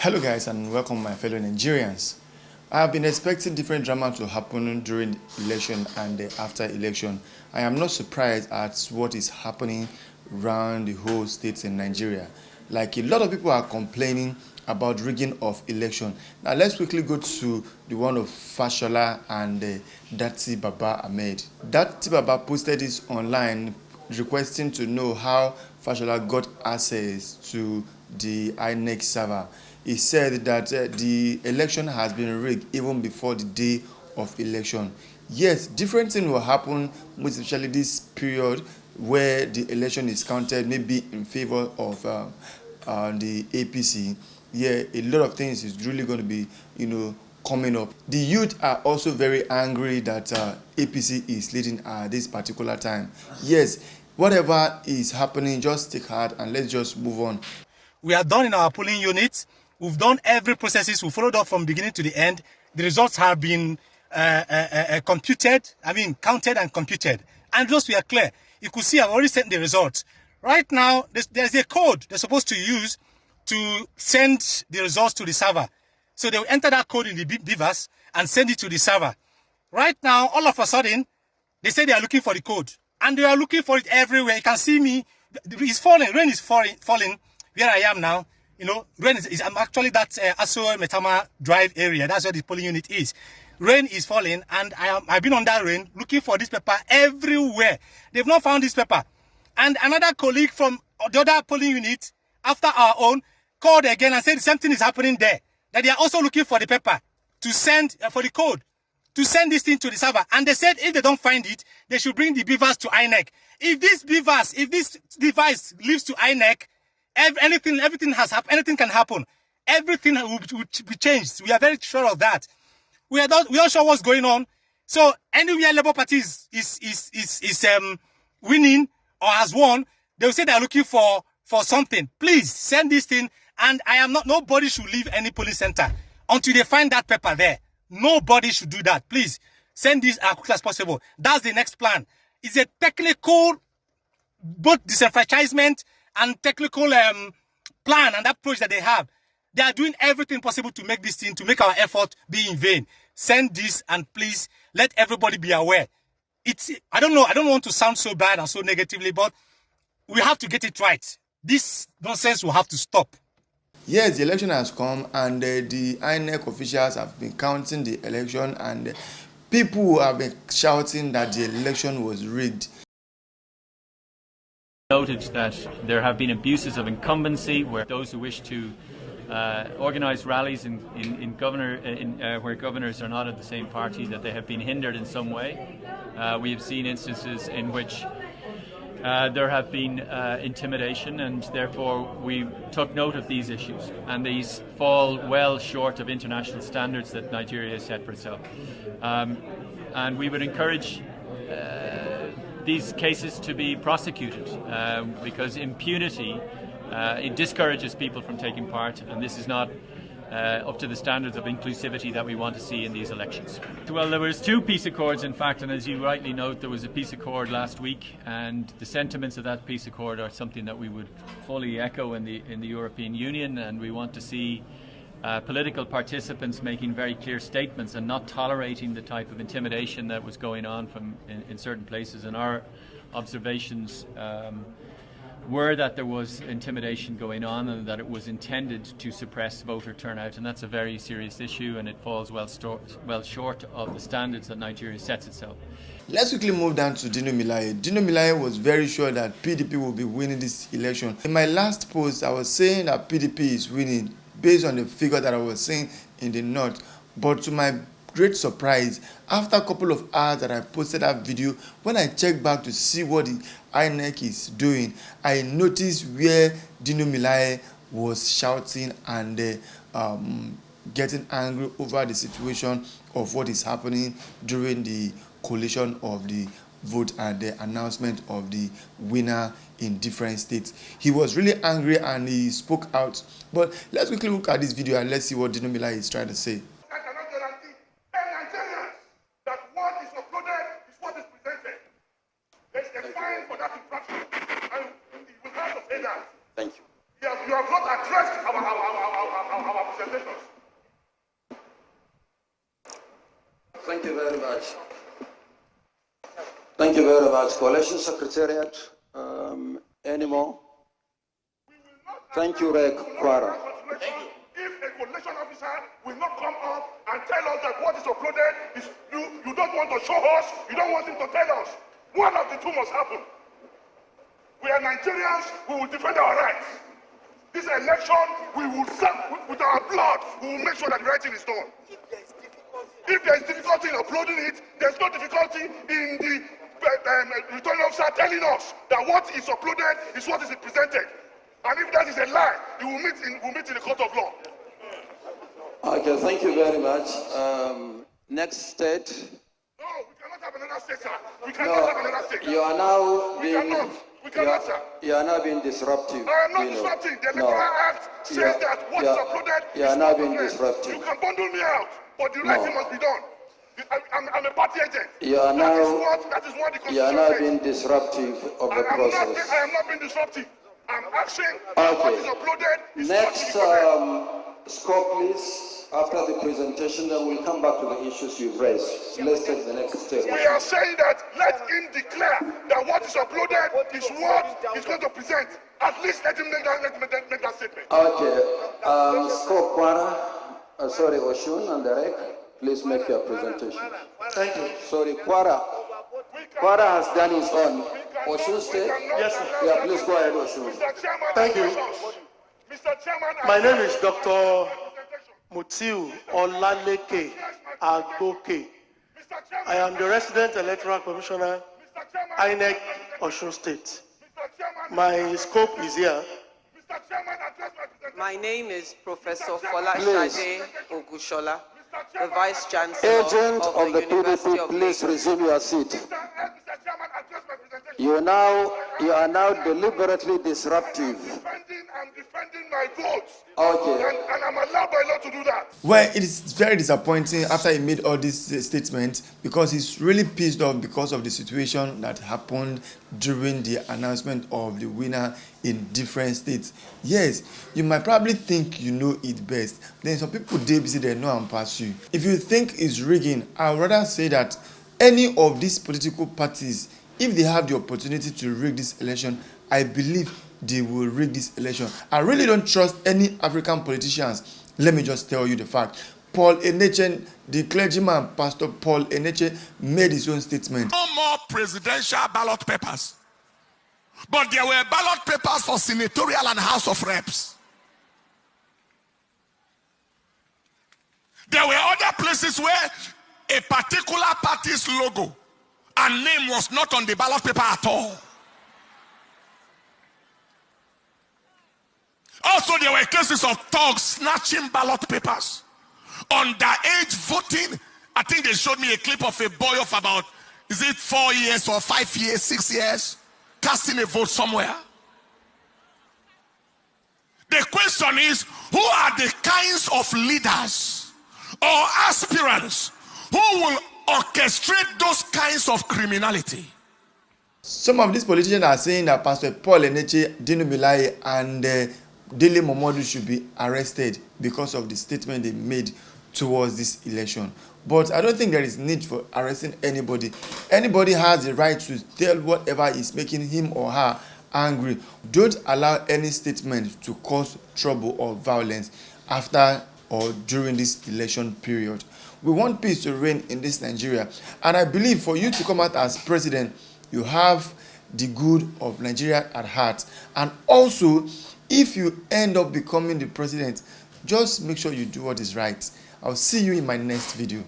Hello guys and welcome my fellow Nigerians. I have been expecting different drama to happen during election and after election. I am not surprised at what is happening around the whole states in Nigeria. Like a lot of people are complaining about rigging of election. Now let's quickly go to the one of Fashola and Dati Baba Ahmed. Dati Baba posted this online requesting to know how Fashola got access to the Inec server. He said that the election has been rigged even before the day of election. Yes, different things will happen, most especially this period where the election is counted maybe in favor of the APC. Yeah, a lot of things is really going to be, coming up. The youth are also very angry that APC is leading at this particular time. Yes, whatever is happening, just take heart and let's just move on. We are done in our polling units. We've done every processes. We followed up from beginning to the end. The results have been counted and computed. And those we are clear. You could see I've already sent the results. Right now, there's a code they're supposed to use to send the results to the server. So they will enter that code in the beavers and send it to the server. Right now, all of a sudden, they say they are looking for the code. And they are looking for it everywhere. You can see me. It's falling. Rain is falling where I am now. Rain I'm actually that Aso Metama Drive area. That's where the polling unit is. Rain is falling, and I've been on that rain looking for this paper everywhere. They've not found this paper. And another colleague from the other polling unit, after our own, called again and said something is happening there. That they are also looking for the paper to send for the code to send this thing to the server. And they said if they don't find it, they should bring the beavers to Inec. If this device leaves to Inec, everything has happened. Anything can happen. Everything will be changed. We are very sure of that. We are sure what's going on. So anywhere Labour Party is winning or has won, they will say they are looking for something. Please send this thing. And nobody should leave any polling center until they find that paper there. Nobody should do that. Please send this as quickly as possible. That's the next plan. It's a technical, both disenfranchisement and technical plan and approach that they have. They are doing everything possible to make this thing, to make our effort be in vain. Send this and please let everybody be aware. I don't know. I don't want to sound so bad and so negatively, but we have to get it right. This nonsense will have to stop. Yes, the election has come and the INEC officials have been counting the election and people have been shouting that the election was rigged. Noted that there have been abuses of incumbency where those who wish to organise rallies where governors are not of the same party, that they have been hindered in some way. We have seen instances in which there have been intimidation, and therefore we took note of these issues, and these fall well short of international standards that Nigeria has set for itself. And we would encourage these cases to be prosecuted because impunity it discourages people from taking part, and this is not up to the standards of inclusivity that we want to see in these elections. Well, there was two peace accords, in fact, and as you rightly note, there was a peace accord last week, and the sentiments of that peace accord are something that we would fully echo in the European Union, and we want to see political participants making very clear statements and not tolerating the type of intimidation that was going on in certain places. And our observations were that there was intimidation going on and that it was intended to suppress voter turnout, and that's a very serious issue, and it falls well short of the standards that Nigeria sets itself. Let's quickly move down to Dino Melaye. Dino Melaye was very sure that PDP will be winning this election. In my last post, I was saying that PDP is winning based on the figure that I was seeing in the north, but to my great surprise, after a couple of hours that I posted that video, when I checked back to see what the INEC is doing, I noticed where Dino Melaye was shouting and getting angry over the situation of what is happening during the collation of the vote and the announcement of the winner in different states. He was really angry and he spoke out. But let's quickly look at this video and let's see what Dino Melaye is trying to say. Thank you. You have not addressed our Congratulations. Thank you very much. Thank you very much. Coalition Secretariat, any more? Thank you, Rek Kwara. If a coalition officer will not come up and tell us that what is uploaded is you don't want to show us, you don't want him to tell us. One of the two must happen. We are Nigerians, we will defend our rights. This election, we will serve with our blood, we will make sure that the right thing is done. If there is difficulty in uploading it, there's no difficulty in the returning officer telling us that what is uploaded is what is presented. And if that is a lie, we will meet in the court of law. Okay, thank you very much. Next state. No, we cannot have another state, sir. We cannot have another state. You are now being... We cannot, sir. You are now being disruptive. I am not disrupting. The Electoral Act says that what is uploaded you are now being disruptive. You can bundle me out, but the right thing must be done. I'm a party agent. You are now... That is what the Constitution You are now says. being disruptive of the process. I am not being disruptive. I'm asking what is uploaded is next score, please. After the presentation, then we'll come back to the issues you've raised. Let's take the next step. We are saying that let him declare that what is uploaded is what he's going to present. At least let him make that statement. Okay. Score Kwara, sorry, Oshun and Derek, please make your presentation. Thank you. Sorry, Kwara. Kwara has done his own. Oshun State? Yes, sir. Yeah, please go ahead, Oshun. Thank you. Mr. Chairman, My name is Dr. Mutiu Olaleke Agoke. I am the resident electoral commissioner, Inec, Osun State. My scope is here. My name is Professor Folashade Ogushola, the Vice Chancellor Agent of the University PDP, of please Lagos. resume your seat. You are now deliberately disruptive. I'm defending my votes. Okay. And I'm allowed by law to do that. Well, it is very disappointing after he made all these statements because he's really pissed off because of the situation that happened during the announcement of the winner in different states. Yes, you might probably think you know it best. Then some people they know and pass you. If you think it's rigging, I would rather say that any of these political parties, if they have the opportunity to rig this election, I believe they will rig this election. I really don't trust any African politicians. Let me just tell you the fact. Paul Eneche, the clergyman, Pastor Paul Eneche, made his own statement. No more presidential ballot papers. But there were ballot papers for senatorial and House of Reps. There were other places where a particular party's logo and name was not on the ballot paper at all. Also, there were cases of thugs snatching ballot papers. Underage voting. I think they showed me a clip of a boy of about, is it 4 years or 5 years, 6 years, casting a vote somewhere. The question is, who are the kinds of leaders or aspirants who will orchestrate those kinds of criminality? Some of these politicians are saying that Pastor Paul Eneche, Dino Milai, and Dele Momodu should be arrested because of the statement they made towards this election. But I don't think there is need for arresting anybody. Anybody has the right to tell whatever is making him or her angry. Don't allow any statement to cause trouble or violence after or during this election period. We want peace to reign in this Nigeria. And I believe for you to come out as president, you have the good of Nigeria at heart. And also, if you end up becoming the president, just make sure you do what is right. I'll see you in my next video.